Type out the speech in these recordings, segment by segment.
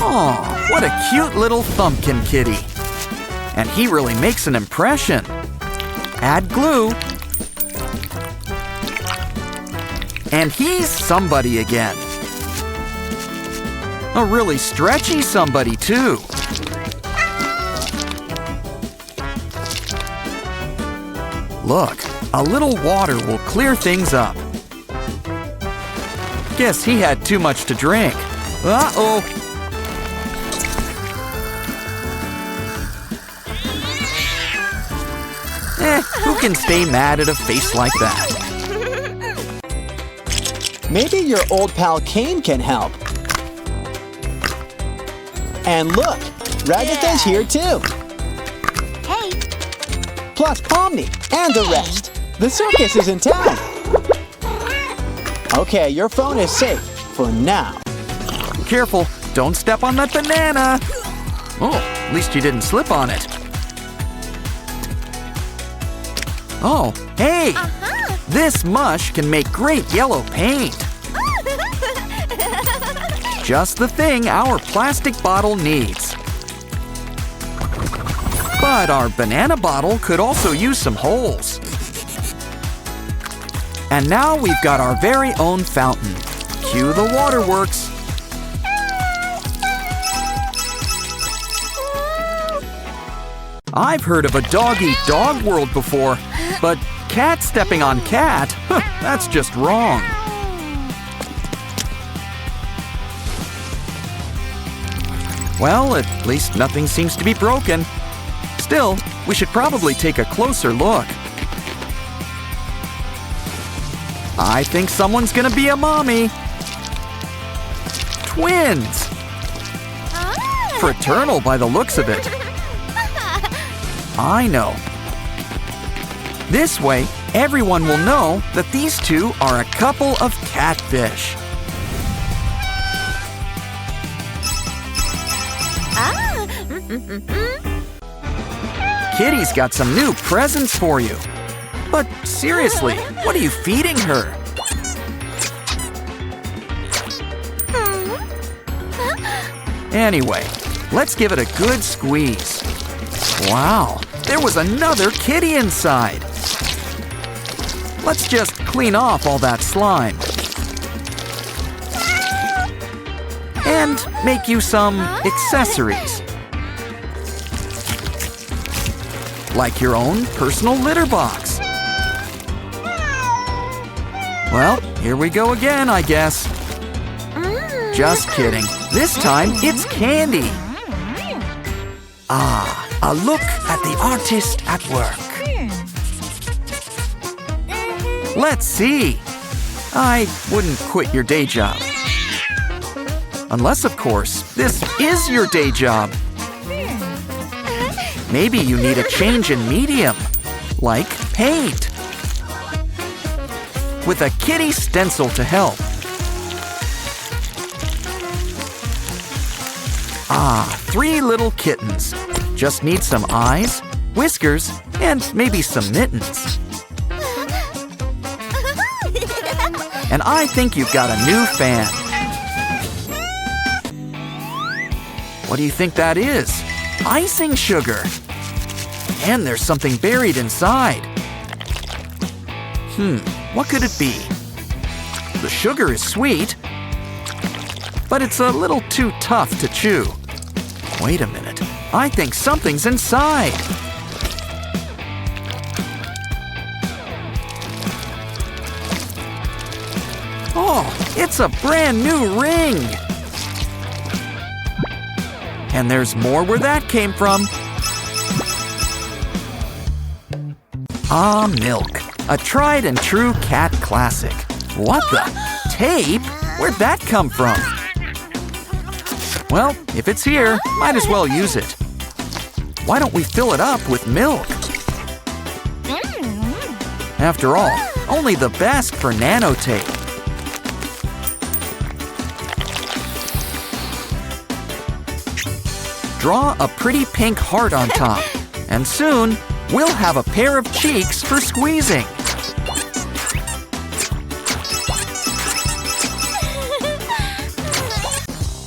Aw, what a cute little thumbkin kitty. And he really makes an impression. Add glue. And he's somebody again. A really stretchy somebody, too. Look, a little water will clear things up. Guess he had too much to drink. Uh-oh. Who can stay mad at a face like that? Maybe your old pal Kane can help. And look, Ragatha's here too. Hey. Plus Pomni and the rest. The circus is in town. Okay, your phone is safe for now. Careful, don't step on that banana. Oh, at least you didn't slip on it. Oh, hey! This mush can make great yellow paint. Just the thing our plastic bottle needs. But our banana bottle could also use some holes. And now we've got our very own fountain. Cue the waterworks. I've heard of a dog-eat-dog world before, but cat stepping on cat, that's just wrong. Well, at least nothing seems to be broken. Still, we should probably take a closer look. I think someone's gonna be a mommy. Twins! Fraternal by the looks of it. I know. This way, everyone will know that these two are a couple of catfish. Kitty's got some new presents for you. But seriously, what are you feeding her? Anyway, let's give it a good squeeze. Wow, there was another kitty inside. Let's just clean off all that slime. And make you some accessories. Like your own personal litter box. Well, here we go again, I guess. Just kidding. This time, it's candy. Ah, a look at the artist at work. Let's see. I wouldn't quit your day job. Unless, of course, this is your day job. Maybe you need a change in medium, like paint. With a kitty stencil to help. Ah, 3 little kittens. Just need some eyes, whiskers, and maybe some mittens. And I think you've got a new fan. What do you think that is? Icing sugar. And there's something buried inside. What could it be? The sugar is sweet, but it's a little too tough to chew. Wait a minute, I think something's inside. Oh, it's a brand new ring. And there's more where that came from. Ah, milk. A tried and true cat classic. What the? Tape? Where'd that come from? Well, if it's here, might as well use it. Why don't we fill it up with milk? After all, only the best for nanotape. Draw a pretty pink heart on top, and soon we'll have a pair of cheeks for squeezing.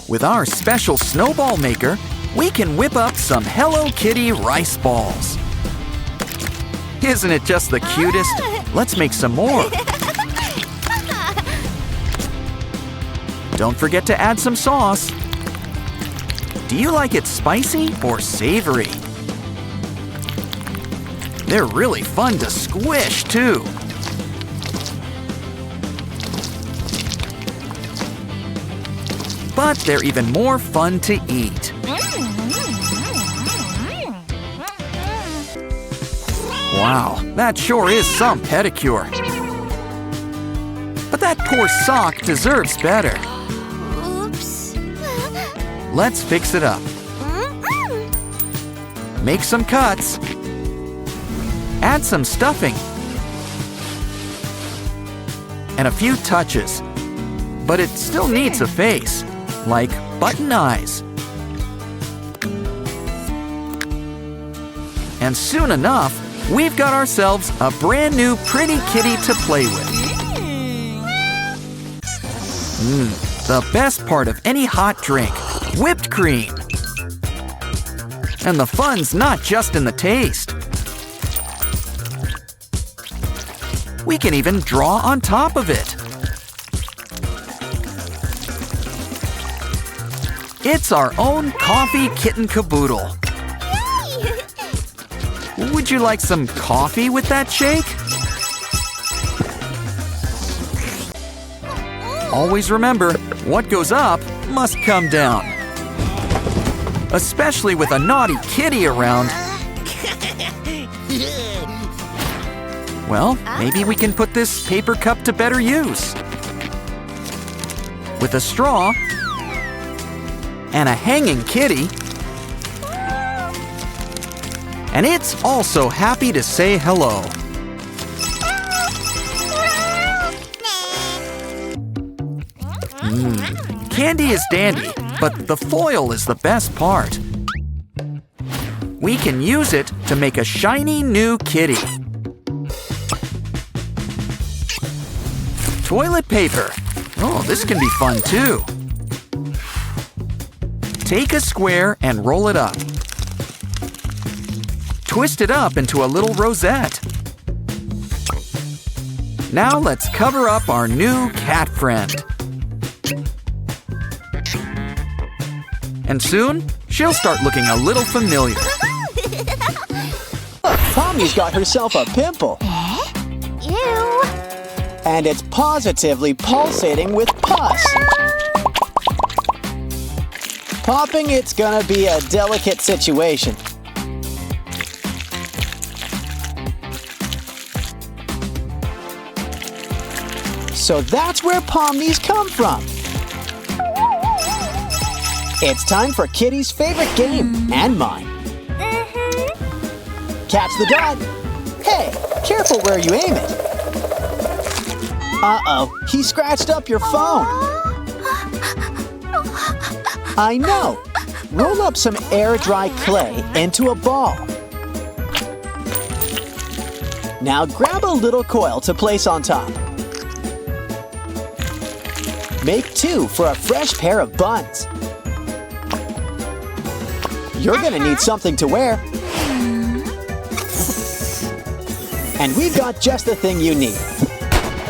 With our special snowball maker, we can whip up some Hello Kitty rice balls. Isn't it just the cutest? Let's make some more. Don't forget to add some sauce. Do you like it spicy or savory? They're really fun to squish, too. But they're even more fun to eat. Wow, that sure is some pedicure. But that poor sock deserves better. Oops. Let's fix it up. Make some cuts. Add some stuffing. And a few touches. But it still needs a face, like button eyes. And soon enough, we've got ourselves a brand new pretty kitty to play with. The best part of any hot drink, whipped cream. And the fun's not just in the taste. We can even draw on top of it. It's our own coffee kitten caboodle. Would you like some coffee with that shake? Always remember, what goes up must come down. Especially with a naughty kitty around. Well, maybe we can put this paper cup to better use. With a straw and a hanging kitty. And it's also happy to say hello. Candy is dandy, but the foil is the best part. We can use it to make a shiny new kitty. Toilet paper. Oh, this can be fun too. Take a square and roll it up. Twist it up into a little rosette. Now let's cover up our new cat friend. And soon, she'll start looking a little familiar. Tommy's got herself a pimple. Ew. And it's positively pulsating with pus. Popping it's gonna be a delicate situation. So that's where pomnies come from. It's time for Kitty's favorite game, and mine. Catch the dot. Hey, careful where you aim it. Uh-oh, he scratched up your phone. I know. Roll up some air-dry clay into a ball. Now grab a little coil to place on top. Make 2 for a fresh pair of buns. You're gonna need something to wear. And we've got just the thing you need.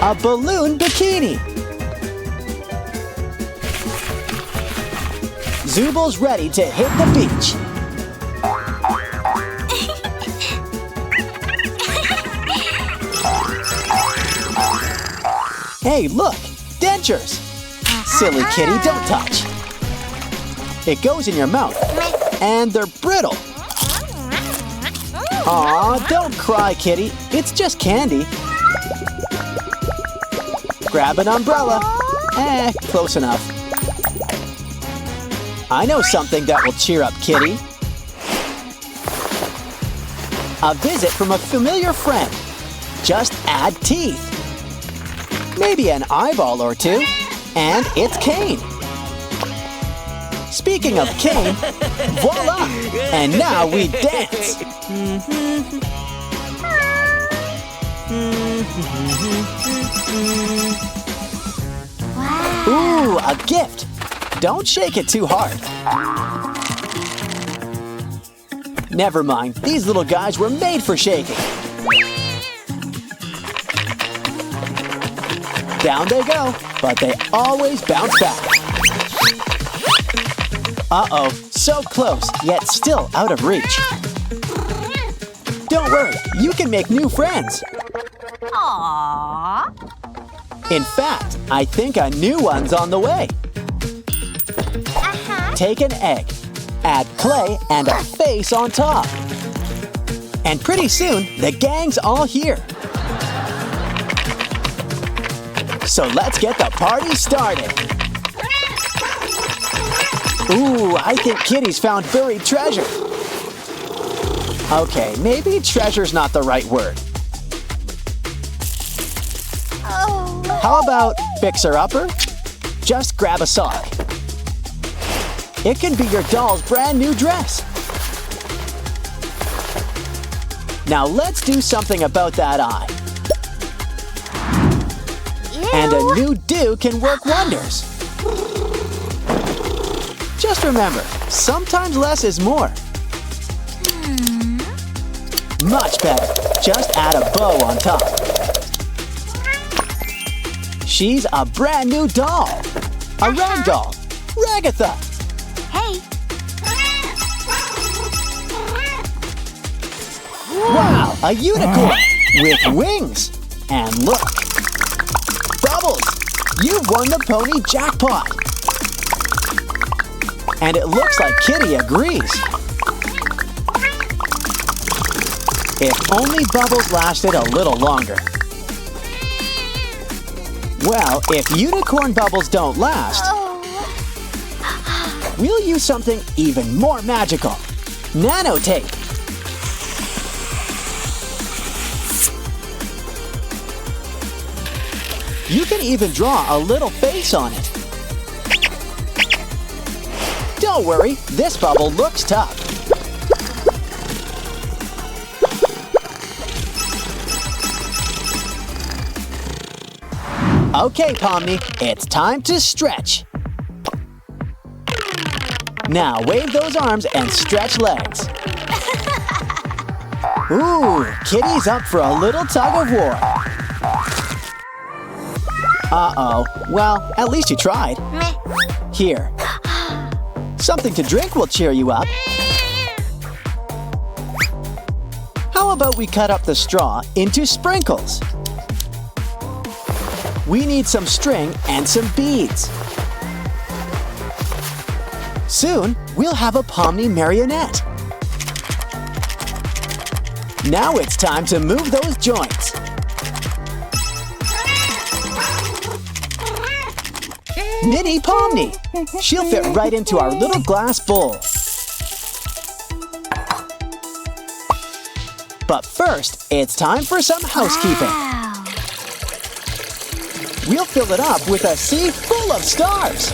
A balloon bikini. Zubal's ready to hit the beach. Hey, look! Dentures! Silly kitty, don't touch. It goes in your mouth, and they're brittle. Aw, don't cry, kitty. It's just candy. Grab an umbrella. Close enough. I know something that will cheer up Kitty. A visit from a familiar friend. Just add teeth. Maybe an eyeball or two. And it's Kane. Speaking of Kane, voila! And now we dance. Wow. Ooh, a gift. don't shake it too hard. Never mind, these little guys were made for shaking. Down they go, but they always bounce back. Uh-oh, so close, yet still out of reach. Don't worry, you can make new friends. Aww. In fact, I think a new one's on the way. Take an egg, add clay and a face on top. And pretty soon, the gang's all here. So let's get the party started. Ooh, I think Kitty's found buried treasure. Okay, maybe treasure's not the right word. How about fixer-upper? Just grab a sock. It can be your doll's brand new dress. Now let's do something about that eye. And a new do can work wonders. Just remember, sometimes less is more. Much better. Just add a bow on top. She's a brand new doll. A rag doll. Ragatha. Hey. Wow, a unicorn with wings. And look. Bubbles, you've won the pony jackpot. And it looks like Kitty agrees. If only Bubbles lasted a little longer. Well, if unicorn bubbles don't last, we'll use something even more magical. Nanotape. You can even draw a little face on it. Don't worry, this bubble looks tough. Okay, Pomni, it's time to stretch. Now wave those arms and stretch legs. Ooh, Kitty's up for a little tug of war. Uh-oh, well, at least you tried. Here, something to drink will cheer you up. How about we cut up the straw into sprinkles? We need some string and some beads. Soon, we'll have a Pomni marionette. Now it's time to move those joints. Mini Pomni. She'll fit right into our little glass bowl. But first, it's time for some housekeeping. We'll fill it up with a sea full of stars.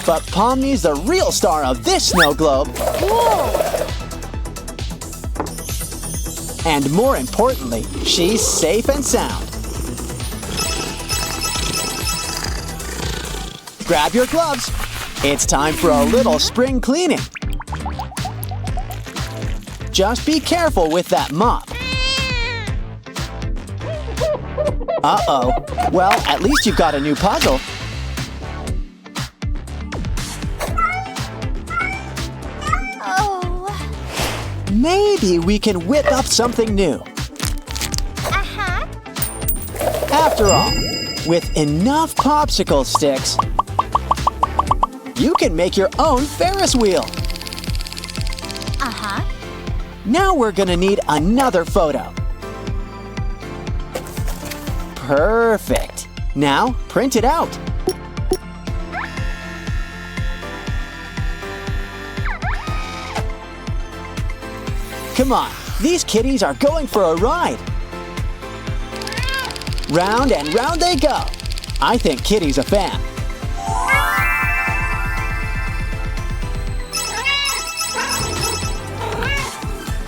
But Pomni's the real star of this snow globe. Whoa. And more importantly, she's safe and sound. Grab your gloves. It's time for a little spring cleaning. Just be careful with that mop. Uh-oh. Well, at least you've got a new puzzle. Oh. Maybe we can whip up something new. After all, with enough popsicle sticks, you can make your own Ferris wheel. Now we're gonna need another photo. Perfect. Now, print it out. Come on, these kitties are going for a ride. Round and round they go. I think Kitty's a fan.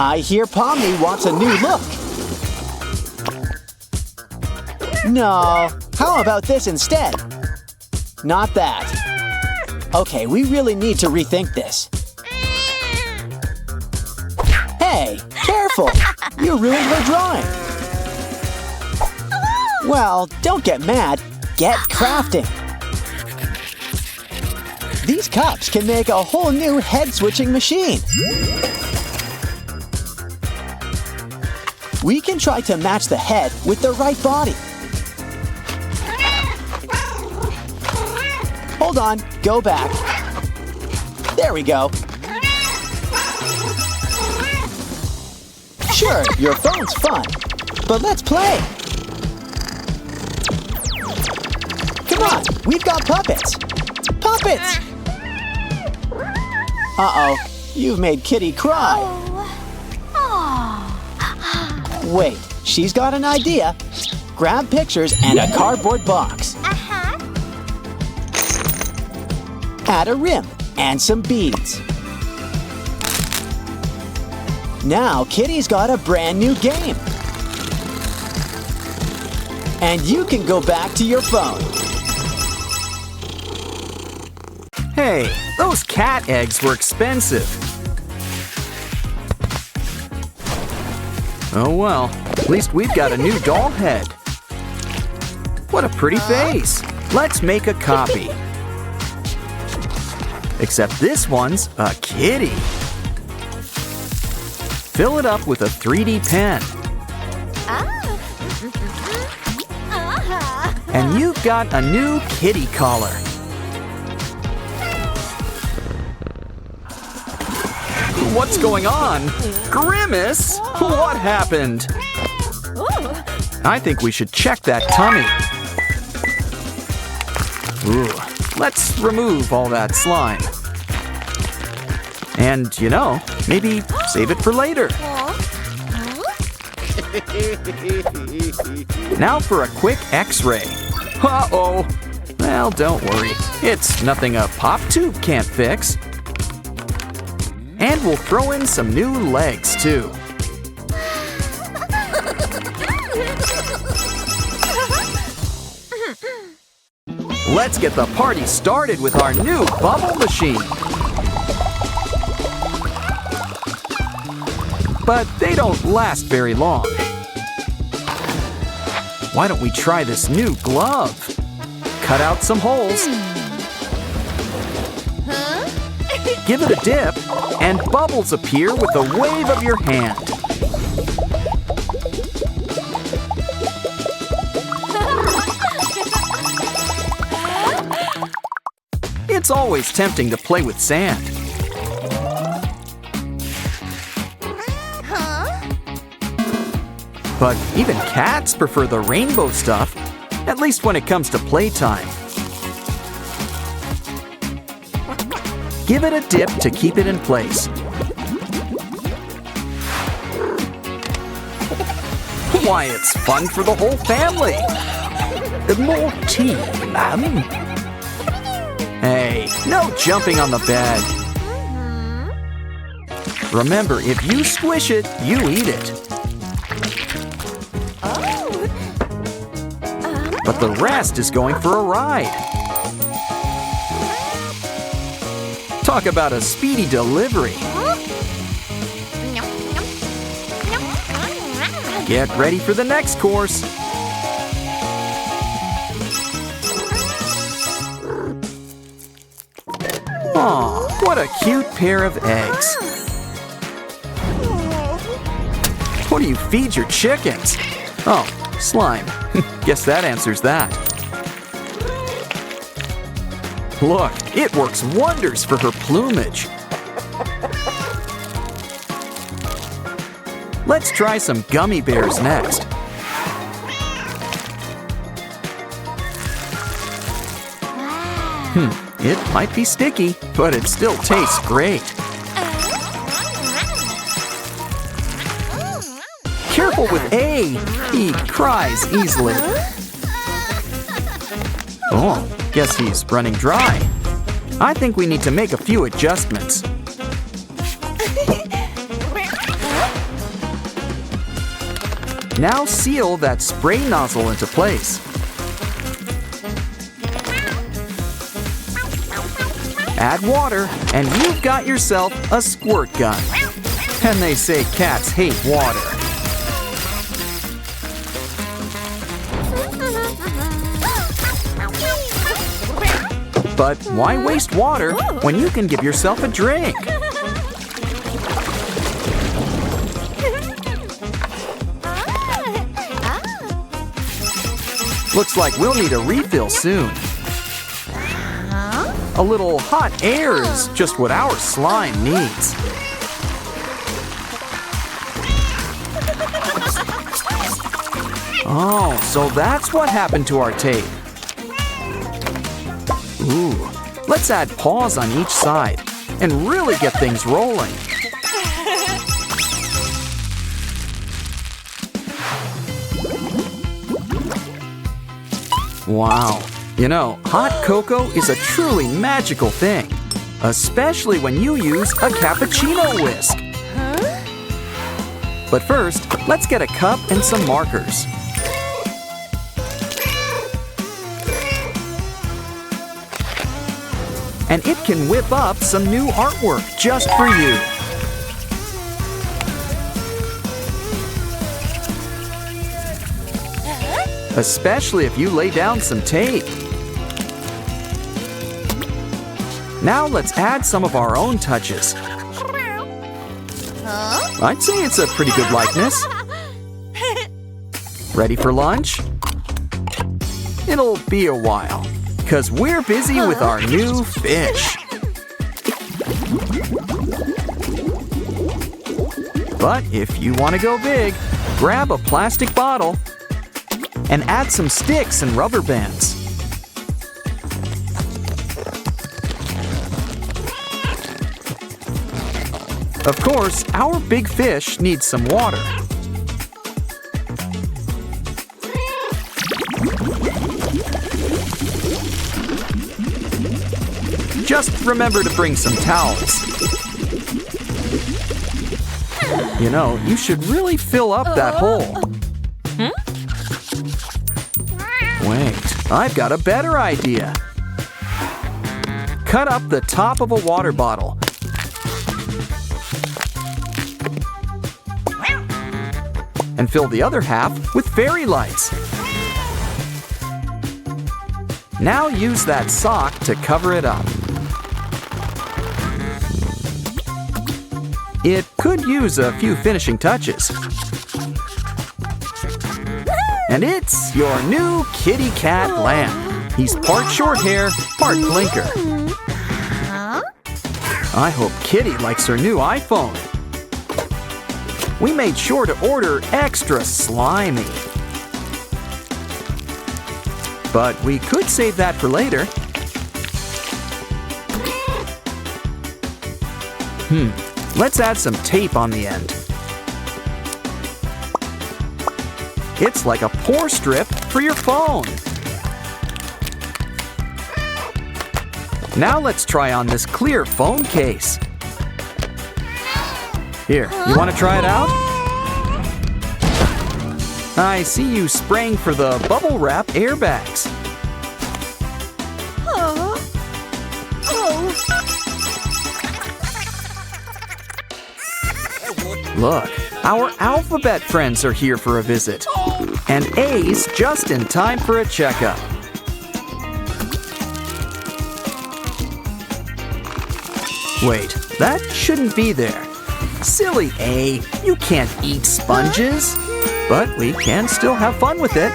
I hear Pomni wants a new look. No, how about this instead? not that. Okay, we really need to rethink this. Hey, careful! You ruined her drawing. Well, don't get mad. Get crafting. These cups can make a whole new head-switching machine. We can try to match the head with the right body. Hold on, go back. There we go. Sure, your phone's fun, but let's play. Come on, we've got puppets. Puppets! Uh-oh, you've made Kitty cry. Wait, she's got an idea. Grab pictures and a cardboard box. Add a rim and some beads. Now Kitty's got a brand new game. And you can go back to your phone. Hey, those cat eggs were expensive. Oh well, at least we've got a new doll head. What a pretty face. Let's make a copy. Except this one's a kitty. Fill it up with a 3D pen. And you've got a new kitty collar. What's going on? Grimace? What happened? I think we should check that tummy. Ooh, let's remove all that slime. And, you know, maybe save it for later. Now for a quick X-ray. Uh-oh. Well, don't worry. It's nothing a pop tube can't fix. And we'll throw in some new legs, too. Let's get the party started with our new bubble machine. But they don't last very long. Why don't we try this new glove? Cut out some holes. Give it a dip, and bubbles appear with a wave of your hand. It's always tempting to play with sand. But even cats prefer the rainbow stuff, at least when it comes to playtime. Give it a dip to keep it in place. Why, it's fun for the whole family. More tea, ma'am. Hey, no jumping on the bed. Remember, if you squish it, you eat it. But the rest is going for a ride. Talk about a speedy delivery. Get ready for the next course. Aw, what a cute pair of eggs. What do you feed your chickens? Oh, slime. Guess that answers that. Look, it works wonders for her plumage. Let's try some gummy bears next. It might be sticky, but it still tastes great. Careful with A. He cries easily. Oh, guess he's running dry. I think we need to make a few adjustments. Now seal that spray nozzle into place. Add water, and you've got yourself a squirt gun. And they say cats hate water. But why waste water when you can give yourself a drink? Looks like we'll need a refill soon. A little hot air is just what our slime needs. Oh, so that's what happened to our tape. Ooh, let's add paws on each side and really get things rolling. Wow, you know, hot cocoa is a truly magical thing, especially when you use a cappuccino whisk. But first, let's get a cup and some markers. And it can whip up some new artwork just for you. Especially if you lay down some tape. Now let's add some of our own touches. I'd say it's a pretty good likeness. Ready for lunch? It'll be a while, because we're busy with our new fish. But if you want to go big, grab a plastic bottle and add some sticks and rubber bands. Of course, our big fish needs some water. Just remember to bring some towels. You know, you should really fill up that hole. Wait, I've got a better idea. Cut up the top of a water bottle. And fill the other half with fairy lights. Now use that sock to cover it up. It could use a few finishing touches. And it's your new kitty cat lamp. He's part short hair, part blinker. I hope Kitty likes her new iPhone. We made sure to order extra slimy. But we could save that for later. Let's add some tape on the end. It's like a pour strip for your phone. Now let's try on this clear phone case. Here, you want to try it out? I see you spraying for the bubble wrap airbags. Look, our alphabet friends are here for a visit. And A's just in time for a checkup. Wait, that shouldn't be there. Silly A, you can't eat sponges. But we can still have fun with it.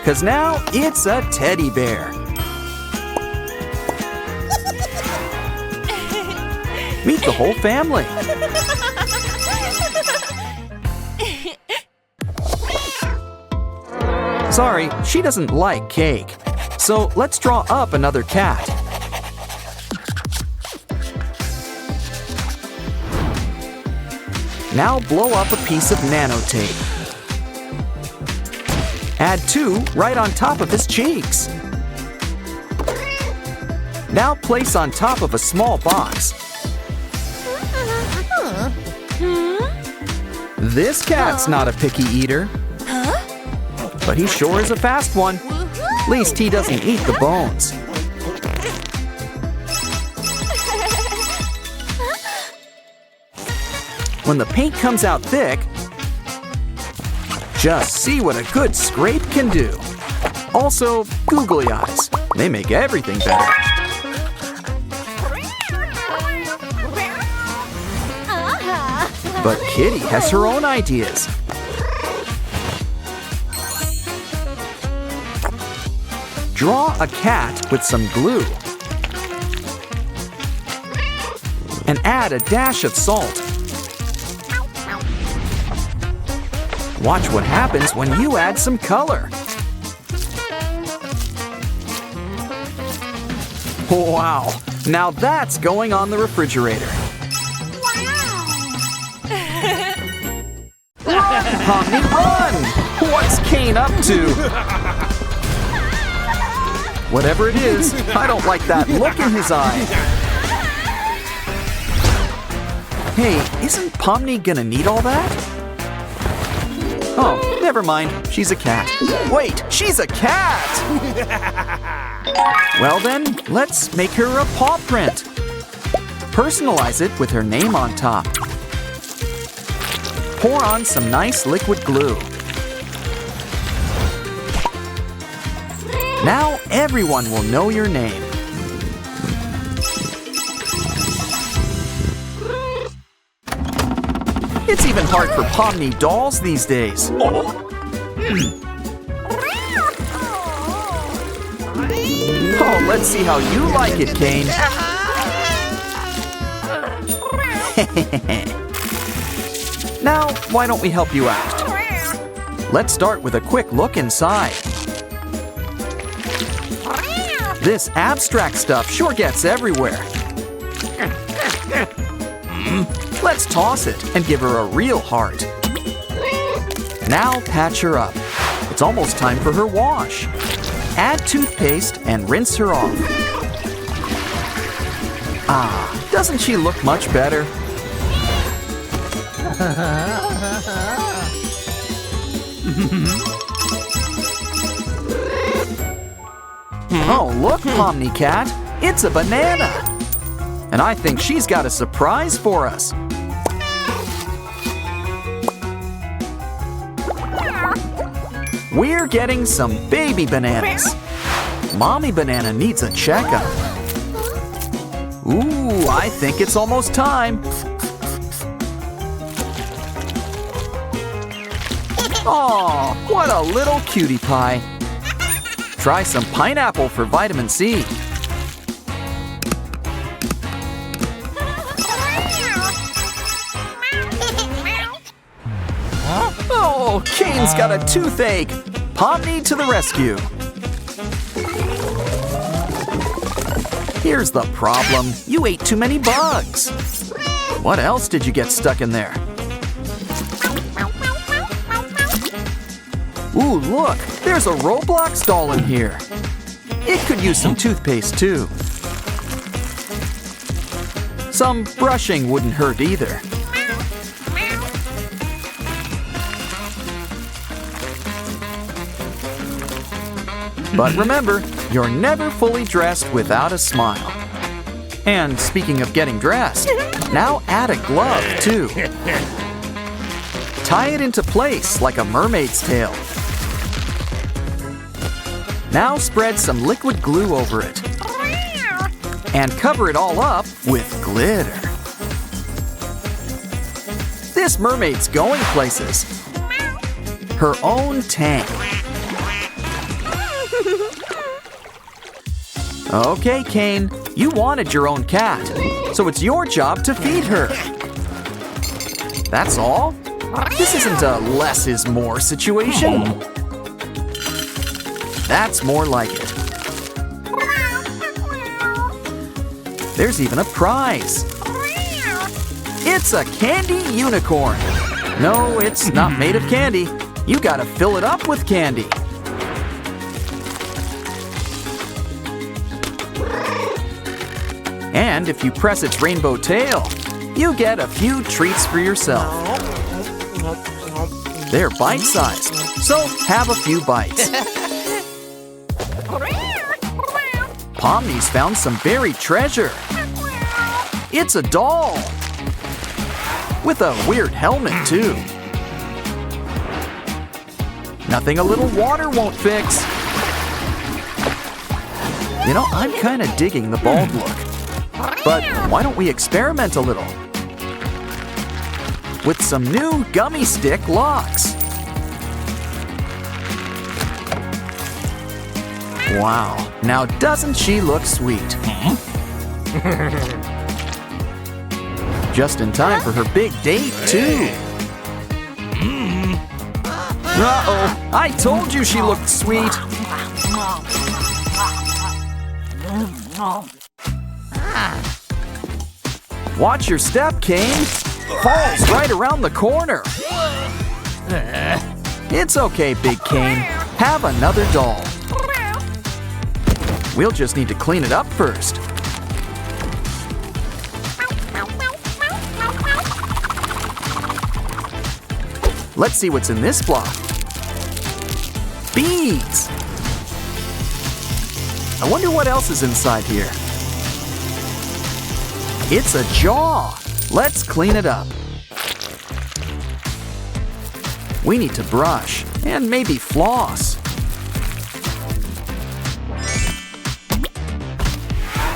'Cause now it's a teddy bear. Meet the whole family. Sorry, she doesn't like cake. So let's draw up another cat. Now blow up a piece of nanotape. Add 2 right on top of his cheeks. Now place on top of a small box. This cat's not a picky eater. But he sure is a fast one. At least he doesn't eat the bones. When the paint comes out thick, just see what a good scrape can do. Also, googly eyes. They make everything better. But Kitty has her own ideas. Draw a cat with some glue. And add a dash of salt. Watch what happens when you add some color. Wow, now that's going on the refrigerator. Run, Pomni, run! What's Kane up to? Whatever it is, I don't like that look in his eye. Hey, isn't Pomni gonna need all that? Oh, never mind. She's a cat. Wait, she's a cat! Well then, let's make her a paw print. Personalize it with her name on top. Pour on some nice liquid glue. Now everyone will know your name. It's even hard for Pomni dolls these days. Oh, let's see how you like it, Kane. Now, why don't we help you out? Let's start with a quick look inside. This abstract stuff sure gets everywhere. Let's toss it and give her a real heart. Now patch her up. It's almost time for her wash. Add toothpaste and rinse her off. Ah, doesn't she look much better? Oh, look, Pomni Cat. It's a banana. And I think she's got a surprise for us. We're getting some baby bananas. Mommy banana needs a checkup. Ooh, I think it's almost time. Aw, what a little cutie pie. Try some pineapple for vitamin C. Oh, Kane's got a toothache. Pomni to the rescue. Here's the problem. You ate too many bugs. What else did you get stuck in there? Ooh, look, there's a Roblox doll in here. It could use some toothpaste too. Some brushing wouldn't hurt either. But remember, you're never fully dressed without a smile. And speaking of getting dressed, now add a glove too. Tie it into place like a mermaid's tail. Now spread some liquid glue over it. And cover it all up with glitter. This mermaid's going places. Her own tank. Okay, Kane, you wanted your own cat, so it's your job to feed her. That's all? This isn't a less is more situation. That's more like it. There's even a prize. It's a candy unicorn. No, it's not made of candy. You gotta fill it up with candy. And if you press its rainbow tail, you get a few treats for yourself. They're bite-sized, so have a few bites. Pomni's found some buried treasure. It's a doll. With a weird helmet, too. Nothing a little water won't fix. You know, I'm kind of digging the bald look. But why don't we experiment a little? With some new gummy stick locks. Wow, now doesn't she look sweet? Just in time for her big date, too. Uh-oh, I told you she looked sweet. Watch your step, Kane. Falls right around the corner. It's okay, Big Kane. Have another doll. We'll just need to clean it up first. Let's see what's in this block. Beads! I wonder what else is inside here. It's a jaw. Let's clean it up. We need to brush and maybe floss.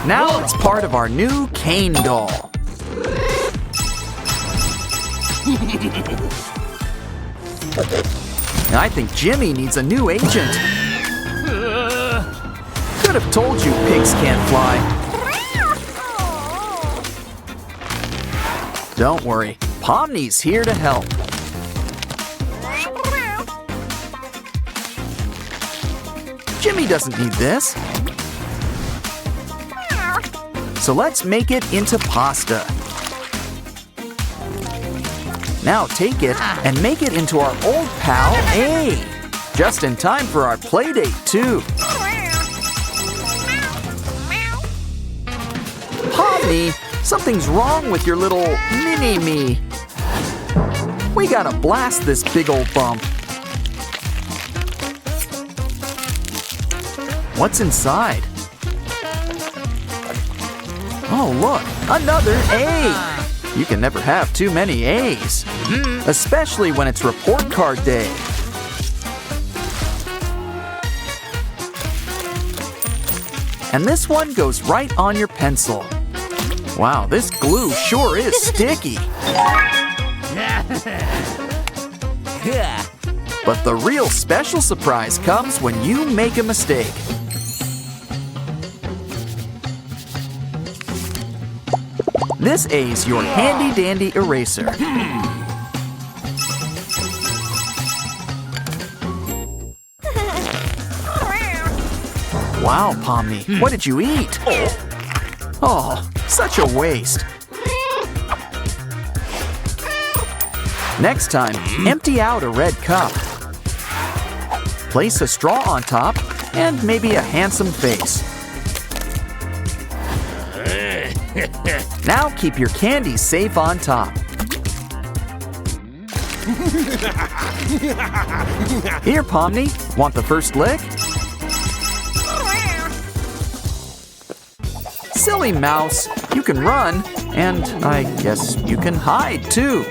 Now it's part of our new Kane doll. I think Jimmy needs a new agent. Could have told you pigs can't fly. Don't worry, Pomni's here to help. Jimmy doesn't need this. So let's make it into pasta. Now take it and make it into our old pal, A. Just in time for our play date, too. Pomni, something's wrong with your little mini-me. We gotta blast this big old bump. What's inside? Oh, look, another A. You can never have too many A's, especially when it's report card day. And this one goes right on your pencil. Wow, this glue sure is sticky. But the real special surprise comes when you make a mistake. This A's your handy-dandy eraser. Wow, Pomni, what did you eat? Oh, such a waste. Next time, empty out a red cup. Place a straw on top and maybe a handsome face. Now keep your candy safe on top. Here, Pomni, want the first lick? Silly mouse, you can run, and I guess you can hide too.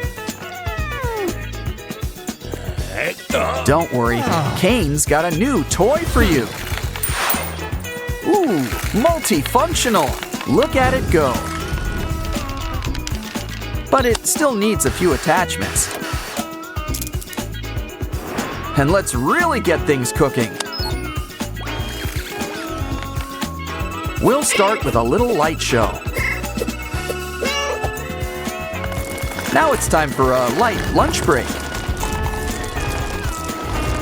Don't worry, Kane's got a new toy for you. Ooh, multifunctional. Look at it go. But it still needs a few attachments. And let's really get things cooking. We'll start with a little light show. Now it's time for a light lunch break.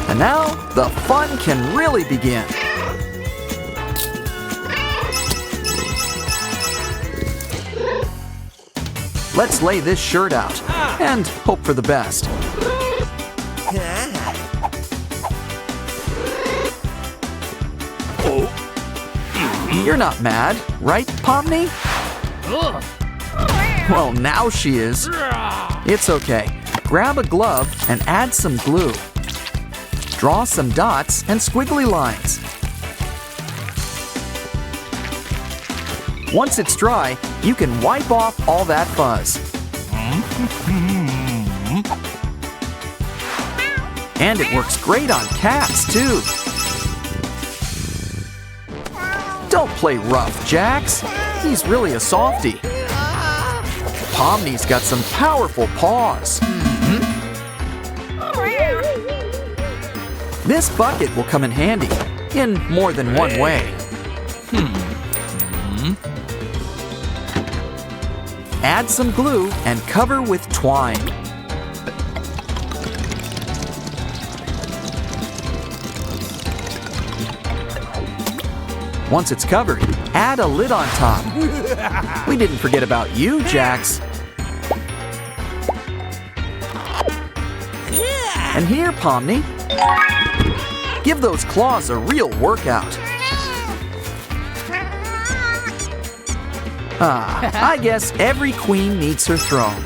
And now the fun can really begin. Let's lay this shirt out and hope for the best. You're not mad, right, Pomni? Well, now she is. It's okay. Grab a glove and add some glue. Draw some dots and squiggly lines. Once it's dry, you can wipe off all that fuzz. And it works great on cats, too. Don't play rough, Jax. He's really a softie. Pomni's got some powerful paws. This bucket will come in handy in more than one way. Add some glue and cover with twine. Once it's covered, add a lid on top. We didn't forget about you, Jax. And here, Pomni. Give those claws a real workout. I guess every queen needs her throne.